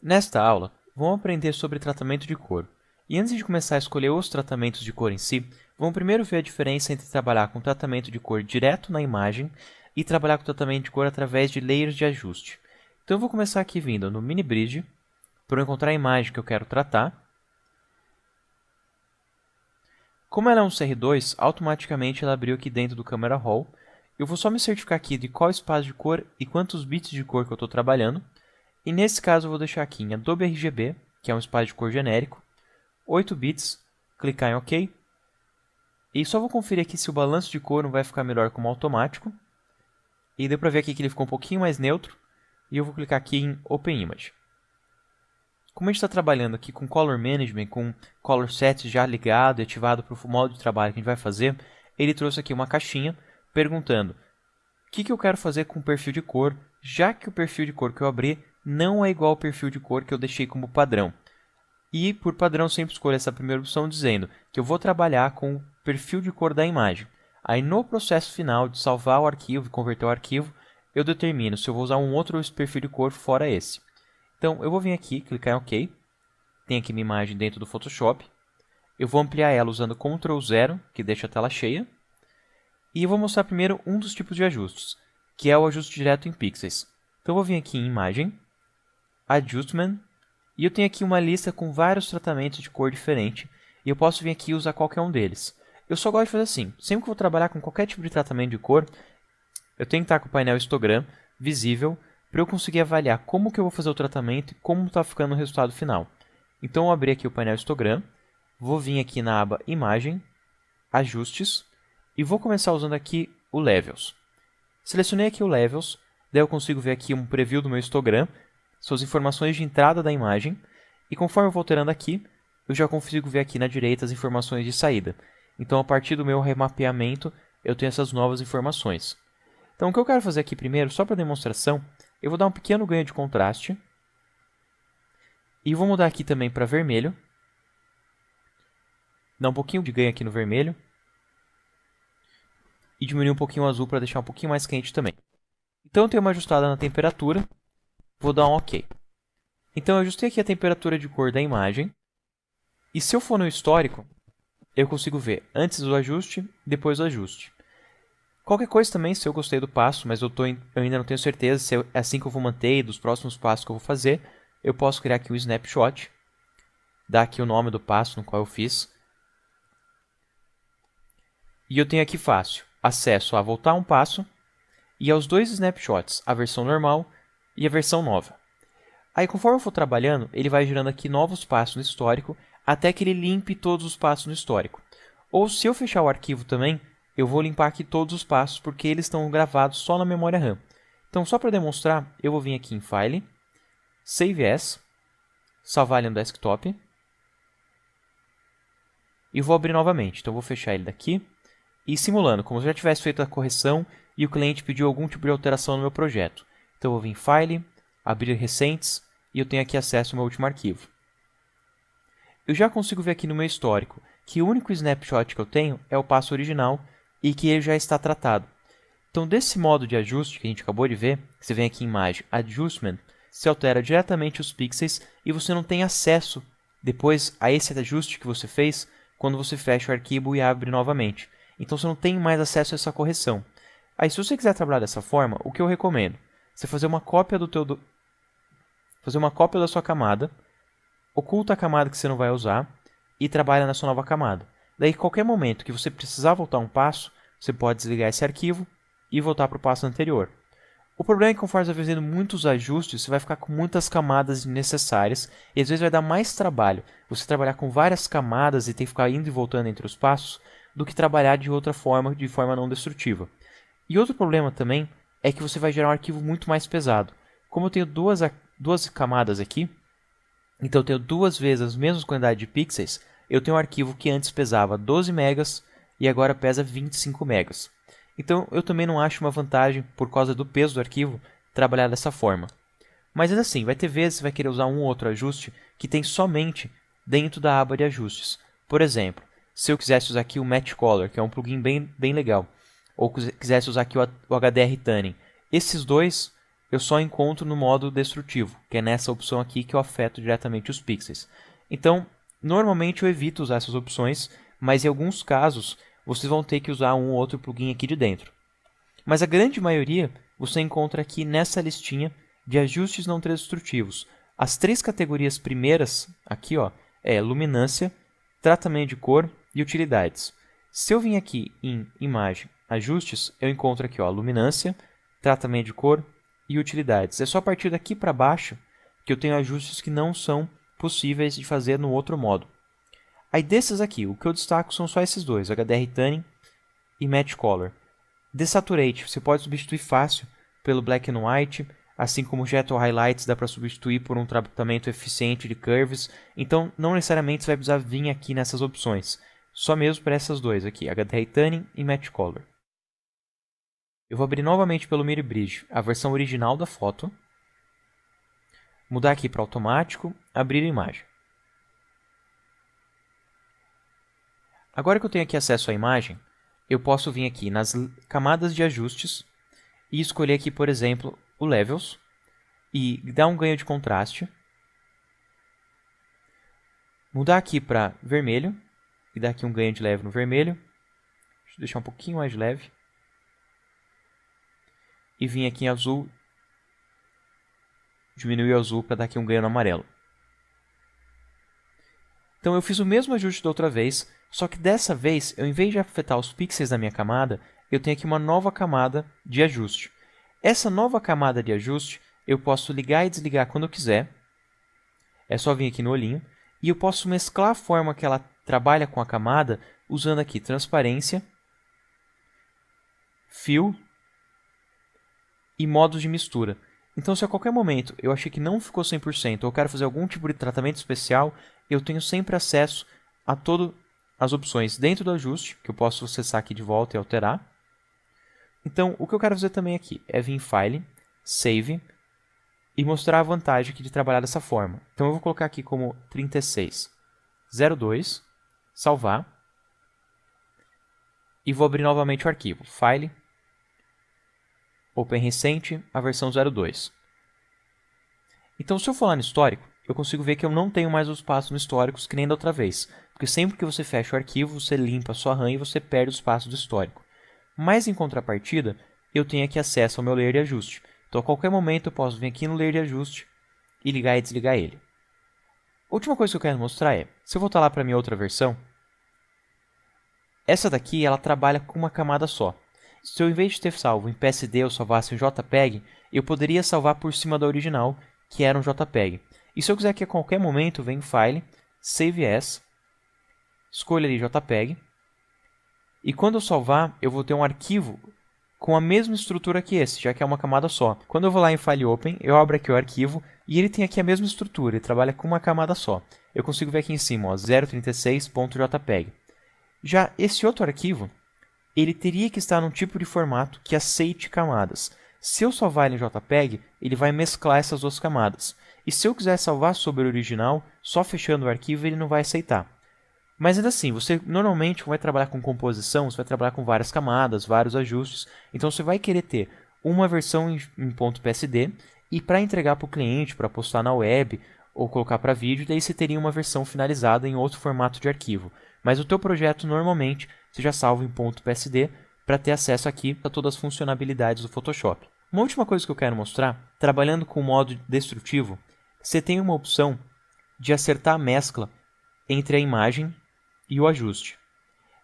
Nesta aula, vamos aprender sobre tratamento de cor. E antes de começar a escolher os tratamentos de cor em si, vamos primeiro ver a diferença entre trabalhar com tratamento de cor direto na imagem e trabalhar com tratamento de cor através de layers de ajuste. Então eu vou começar aqui vindo no Mini Bridge, para eu encontrar a imagem que eu quero tratar. Como ela é um CR2, automaticamente ela abriu aqui dentro do Camera Raw. Eu vou só me certificar aqui de qual espaço de cor e quantos bits de cor que eu estou trabalhando. E nesse caso eu vou deixar aqui em Adobe RGB, que é um espaço de cor genérico, 8 bits, clicar em OK. E só vou conferir aqui se o balanço de cor não vai ficar melhor como automático. E deu para ver aqui que ele ficou um pouquinho mais neutro. E eu vou clicar aqui em Open Image. Como a gente está trabalhando aqui com Color Management, com Color Sets já ligado e ativado para o modo de trabalho que a gente vai fazer, ele trouxe aqui uma caixinha perguntando o que eu quero fazer com o perfil de cor, já que o perfil de cor que eu abri não é igual ao perfil de cor que eu deixei como padrão. E, por padrão, sempre escolho essa primeira opção dizendo que eu vou trabalhar com o perfil de cor da imagem. Aí, no processo final de salvar o arquivo e converter o arquivo, eu determino se eu vou usar um outro perfil de cor fora esse. Então, eu vou vir aqui, clicar em OK. Tem aqui minha imagem dentro do Photoshop. Eu vou ampliar ela usando Ctrl 0, que deixa a tela cheia. E eu vou mostrar primeiro um dos tipos de ajustes, que é o ajuste direto em pixels. Então, eu vou vir aqui em Imagem, Adjustment, e eu tenho aqui uma lista com vários tratamentos de cor diferente, e eu posso vir aqui e usar qualquer um deles. Eu só gosto de fazer assim, sempre que eu vou trabalhar com qualquer tipo de tratamento de cor, eu tenho que estar com o painel histogram visível, para eu conseguir avaliar como que eu vou fazer o tratamento e como está ficando o resultado final. Então, eu vou abrir aqui o painel histogram, vou vir aqui na aba Imagem, Ajustes, e vou começar usando aqui o Levels. Selecionei aqui o Levels, daí eu consigo ver aqui um preview do meu histogram, são as informações de entrada da imagem, e conforme eu vou alterando aqui, eu já consigo ver aqui na direita as informações de saída. Então, a partir do meu remapeamento, eu tenho essas novas informações. Então, o que eu quero fazer aqui primeiro, só para demonstração, eu vou dar um pequeno ganho de contraste, e vou mudar aqui também para vermelho, dar um pouquinho de ganho aqui no vermelho, e diminuir um pouquinho o azul para deixar um pouquinho mais quente também. Então, eu tenho uma ajustada na temperatura, vou dar um OK. Então, eu ajustei aqui a temperatura de cor da imagem. E se eu for no histórico, eu consigo ver antes do ajuste, depois do ajuste. Qualquer coisa também, se eu gostei do passo, mas eu ainda não tenho certeza se é assim que eu vou manter e dos próximos passos que eu vou fazer, eu posso criar aqui um snapshot, dar aqui o nome do passo no qual eu fiz. E eu tenho aqui fácil acesso a voltar um passo e aos dois snapshots, a versão normal e a versão nova. Aí, conforme eu for trabalhando, ele vai gerando aqui novos passos no histórico, até que ele limpe todos os passos no histórico. Ou, se eu fechar o arquivo também, eu vou limpar aqui todos os passos, porque eles estão gravados só na memória RAM. Então, só para demonstrar, eu vou vir aqui em File, Save As, salvar ele no desktop, e vou abrir novamente. Então, eu vou fechar ele daqui, e simulando, como se eu já tivesse feito a correção e o cliente pediu algum tipo de alteração no meu projeto. Então, eu vou vir em File, abrir recentes, e eu tenho aqui acesso ao meu último arquivo. Eu já consigo ver aqui no meu histórico que o único snapshot que eu tenho é o passo original e que ele já está tratado. Então, desse modo de ajuste que a gente acabou de ver, você vem aqui em Imagem, Adjustment, se altera diretamente os pixels e você não tem acesso depois a esse ajuste que você fez quando você fecha o arquivo e abre novamente. Então, você não tem mais acesso a essa correção. Aí, se você quiser trabalhar dessa forma, o que eu recomendo? Você fazer uma cópia da sua camada, oculta a camada que você não vai usar e trabalha na sua nova camada. Daí, qualquer momento que você precisar voltar um passo, você pode desligar esse arquivo e voltar para o passo anterior. O problema é que conforme você vai fazendo muitos ajustes, você vai ficar com muitas camadas desnecessárias e às vezes vai dar mais trabalho você trabalhar com várias camadas e ter que ficar indo e voltando entre os passos do que trabalhar de outra forma, de forma não destrutiva. E outro problema também é que você vai gerar um arquivo muito mais pesado. Como eu tenho duas camadas aqui, então eu tenho duas vezes a mesma quantidade de pixels, eu tenho um arquivo que antes pesava 12 megas e agora pesa 25 megas. Então eu também não acho uma vantagem, por causa do peso do arquivo, trabalhar dessa forma. Mas assim, vai ter vezes que você vai querer usar um ou outro ajuste que tem somente dentro da aba de ajustes. Por exemplo, se eu quisesse usar aqui o Match Color, que é um plugin bem legal, ou quisesse usar aqui o HDR Tuning, esses dois eu só encontro no modo destrutivo, que é nessa opção aqui que eu afeto diretamente os pixels. Então, normalmente eu evito usar essas opções, mas em alguns casos vocês vão ter que usar um ou outro plugin aqui de dentro. Mas a grande maioria você encontra aqui nessa listinha de ajustes não destrutivos. As 3 categorias primeiras aqui é luminância, tratamento de cor e utilidades. Se eu vim aqui em imagem, ajustes, eu encontro aqui luminância, tratamento de cor e utilidades. É só a partir daqui para baixo que eu tenho ajustes que não são possíveis de fazer no outro modo. Aí desses aqui, o que eu destaco são só esses dois, HDR Tanning e Match Color. Desaturate, você pode substituir fácil pelo Black and White, assim como Jet ou Highlights dá para substituir por um tratamento eficiente de curves. Então, não necessariamente você vai precisar vir aqui nessas opções. Só mesmo para essas duas aqui, HDR Tanning e Match Color. Eu vou abrir novamente pelo Mirror Bridge a versão original da foto. Mudar aqui para automático, abrir a imagem. Agora que eu tenho aqui acesso à imagem, eu posso vir aqui nas camadas de ajustes e escolher aqui, por exemplo, o Levels e dar um ganho de contraste. Mudar aqui para vermelho e dar aqui um ganho de leve no vermelho. Deixa eu deixar um pouquinho mais leve. E vir aqui em azul, diminuir o azul para dar aqui um ganho no amarelo. Então eu fiz o mesmo ajuste da outra vez, só que dessa vez, eu, em vez de afetar os pixels da minha camada, eu tenho aqui uma nova camada de ajuste. Essa nova camada de ajuste, eu posso ligar e desligar quando eu quiser. É só vir aqui no olhinho. E eu posso mesclar a forma que ela trabalha com a camada, usando aqui transparência, fill e modos de mistura. Então, se a qualquer momento eu achei que não ficou 100% ou quero fazer algum tipo de tratamento especial, eu tenho sempre acesso a todas as opções dentro do ajuste, que eu posso acessar aqui de volta e alterar. Então, o que eu quero fazer também aqui é vir em File, Save e mostrar a vantagem aqui de trabalhar dessa forma. Então, eu vou colocar aqui como 3602, salvar e vou abrir novamente o arquivo. File, Open Recente, a versão 02. Então, se eu for lá no histórico, eu consigo ver que eu não tenho mais os passos no históricos que nem da outra vez. Porque sempre que você fecha o arquivo, você limpa a sua RAM e você perde os passos do histórico. Mas, em contrapartida, eu tenho aqui acesso ao meu layer de ajuste. Então, a qualquer momento, eu posso vir aqui no layer de ajuste e ligar e desligar ele. A última coisa que eu quero mostrar é, se eu voltar lá para a minha outra versão, essa daqui ela trabalha com uma camada só. Se eu, em vez de ter salvo em PSD, eu salvasse em JPEG, eu poderia salvar por cima da original, que era um JPEG. E se eu quiser que a qualquer momento, venho em File, Save As, escolho ali JPEG, e quando eu salvar, eu vou ter um arquivo com a mesma estrutura que esse, já que é uma camada só. Quando eu vou lá em File Open, eu abro aqui o arquivo, e ele tem aqui a mesma estrutura, ele trabalha com uma camada só. Eu consigo ver aqui em cima, 036.jpg. Já esse outro arquivo, ele teria que estar num tipo de formato que aceite camadas. Se eu salvar ele em JPEG, ele vai mesclar essas duas camadas. E se eu quiser salvar sobre o original, só fechando o arquivo ele não vai aceitar. Mas ainda assim, você normalmente vai trabalhar com composição, você vai trabalhar com várias camadas, vários ajustes. Então você vai querer ter uma versão em .psd e para entregar para o cliente, para postar na web ou colocar para vídeo, daí você teria uma versão finalizada em outro formato de arquivo. Mas o teu projeto normalmente você já salva em .psd para ter acesso aqui a todas as funcionalidades do Photoshop. Uma última coisa que eu quero mostrar, trabalhando com o modo destrutivo, você tem uma opção de acertar a mescla entre a imagem e o ajuste.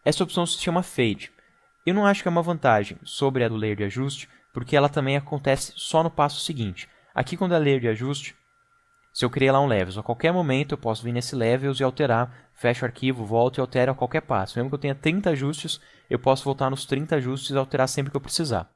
Essa opção se chama Fade. Eu não acho que é uma vantagem sobre a do layer de ajuste, porque ela também acontece só no passo seguinte. Aqui quando é layer de ajuste, se eu criei lá um Levels, a qualquer momento eu posso vir nesse Levels e alterar, fecho o arquivo, volto e altero a qualquer passo. Mesmo que eu tenha 30 ajustes, eu posso voltar nos 30 ajustes e alterar sempre que eu precisar.